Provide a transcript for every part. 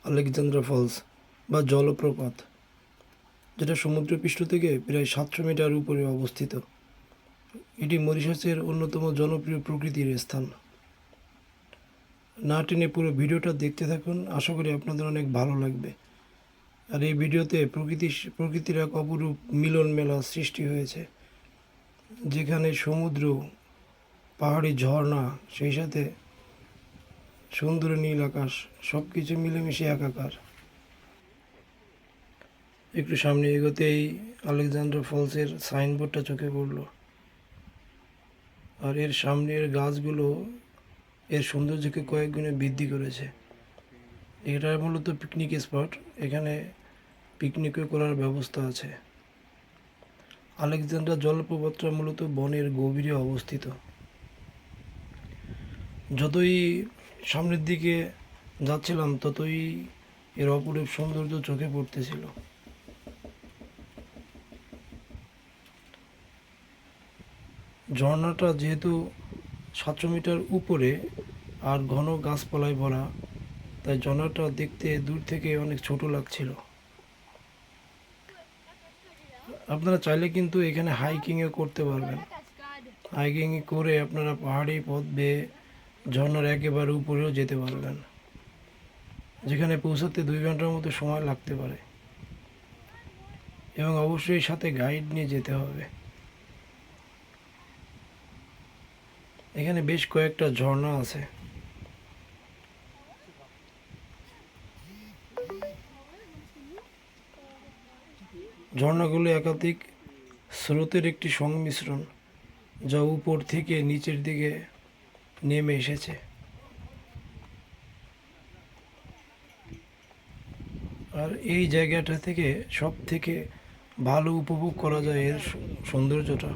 Alexandra false বা জলপ্রপাত, যেটা সমুদ্রপৃষ্ঠ থেকে প্রায় 700 মিটার উপরে অবস্থিত। এটি মরিশাসের অন্যতম জনপ্রিয় প্রকৃতির স্থান। না টেনে পুরো ভিডিওটা দেখতে থাকুন, আশা করি আপনাদের অনেক ভালো লাগবে। আর এই ভিডিওতে প্রকৃতির এক অপরূপ মিলন মেলা সৃষ্টি হয়েছে, যেখানে সমুদ্র, পাহাড়ি ঝর্ণা, সেই সাথে সুন্দর নীল আকাশ, সব কিছু মিলেমিশে একাকার। একটু সামনে এগোতেই আলেকজান্ডার ফলসের সাইনবোর্ডটা চোখে পড়ল। আর এর সামনের গাছগুলো এর সৌন্দর্যকে কয়েক গুণে বৃদ্ধি করেছে। এটা মূলত পিকনিক স্পট, এখানে পিকনিকও করার ব্যবস্থা আছে। আলেকজান্ডার জলপ্রপাতটা মূলত বনের গভীরে অবস্থিত। যতই সামনের দিকে যাচ্ছিলাম ততই এর অপরূপ সৌন্দর্য চোখে পড়তেছিল। ঝর্ণাটা যেহেতু 700 মিটার উপরে আর ঘন গাছপালায় ভরা, তাই ঝর্ণাটা দেখতে দূর থেকে অনেক ছোট লাগছিল। আপনারা চাইলে কিন্তু এখানে হাইকিংও করতে পারবেন। হাইকিং করে আপনারা পাহাড়ি পথ বেয়ে ঝর্ণার একেবারে উপরেও যেতে পারবেন, যেখানে পৌঁছাতে 2 ঘন্টার মতো সময় লাগতে পারে। এবং অবশ্যই সাথে গাইড নিয়ে যেতে হবে। এখানে বেশ কয়েকটা ঝর্ণা আছে। ঝর্ণাগুলো একাধিক স্রোতের একটি সংমিশ্রণ, যা উপর থেকে নিচের দিকে নেমে এসেছে। আর এই জায়গাটা থেকে সব থেকে ভালো উপভোগ করা যায় এর সৌন্দর্যটা।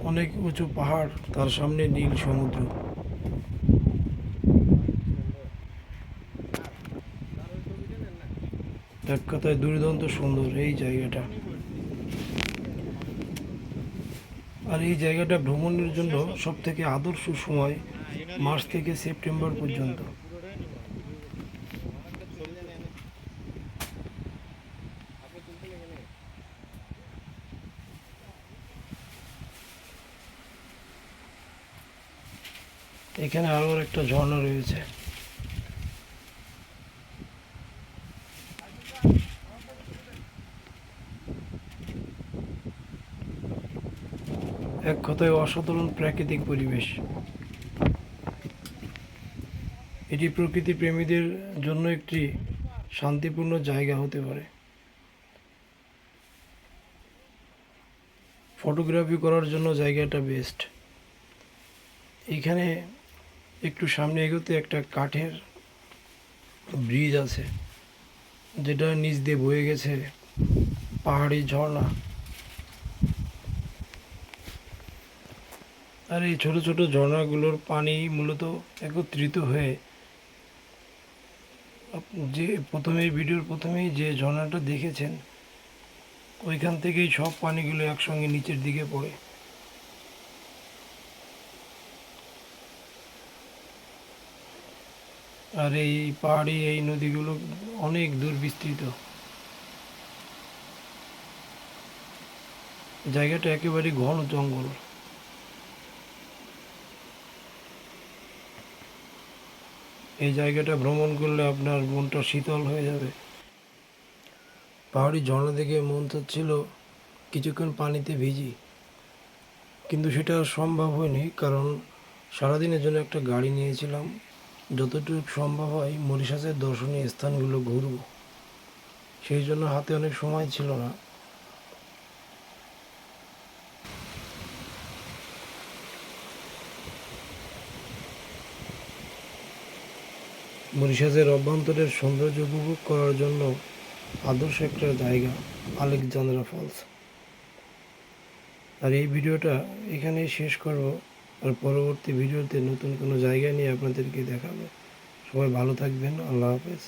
অনেক উঁচু পাহাড়, তার সামনে নীল সমুদ্র। এক কথায় দুর্দান্ত সুন্দর এই জায়গাটা। আর এই জায়গাটা ভ্রমণের জন্য সব থেকে আদর্শ সময় মার্চ থেকে সেপ্টেম্বর পর্যন্ত। এখানে আরও একটা ঝর্ণা রয়েছে। এক কথায় অসাধারণ প্রাকৃতিক পরিবেশ। এটি প্রকৃতি প্রেমীদের জন্য একটি শান্তিপূর্ণ জায়গা হতে পারে। ফটোগ্রাফি করার জন্য জায়গাটা বেস্ট। এখানে একটু সামনে এগোতে একটা কাঠের ব্রিজ আছে, যেটা নিচ দিয়ে বয়ে গেছে পাহাড়ি ঝর্ণা। আর এই ছোট ছোট ঝর্ণাগুলোর পানি মূলত একত্রিত হয়ে যে ভিডিওর প্রথমেই যে ঝর্ণাটা দেখেছেন, ওইখান থেকেই সব পানিগুলো একসঙ্গে নিচের দিকে পড়ে। আর এই পাহাড়ি এই নদীগুলো অনেক দূর বিস্তৃত। জায়গাটা একেবারে ঘন জঙ্গল। এই জায়গাটা ভ্রমণ করলে আপনার মনটা শীতল হয়ে যাবে। পাহাড়ি ঝর্ণা দেখে মন চাচ্ছিল কিছুক্ষণ পানিতে ভিজি, কিন্তু সেটা সম্ভব হয়নি, কারণ সারাদিনের জন্য একটা গাড়ি নিয়েছিলাম। যতটুকু সম্ভব হয় মরিশাসের দর্শনীয় স্থানগুলো ঘুরব, সেই জন্য হাতে অনেক সময় ছিল না। মরিশাসের অভ্যন্তরের সৌন্দর্য উপভোগ করার জন্য আদর্শ একটা জায়গা আলেকজান্দ্রা ফলস। আর এই ভিডিওটা এখানেই শেষ করব। আর পরবর্তী ভিডিওতে নতুন কোনো জায়গা নিয়ে আপনাদেরকে দেখাবো। সবাই ভালো থাকবেন। আল্লাহ হাফেজ।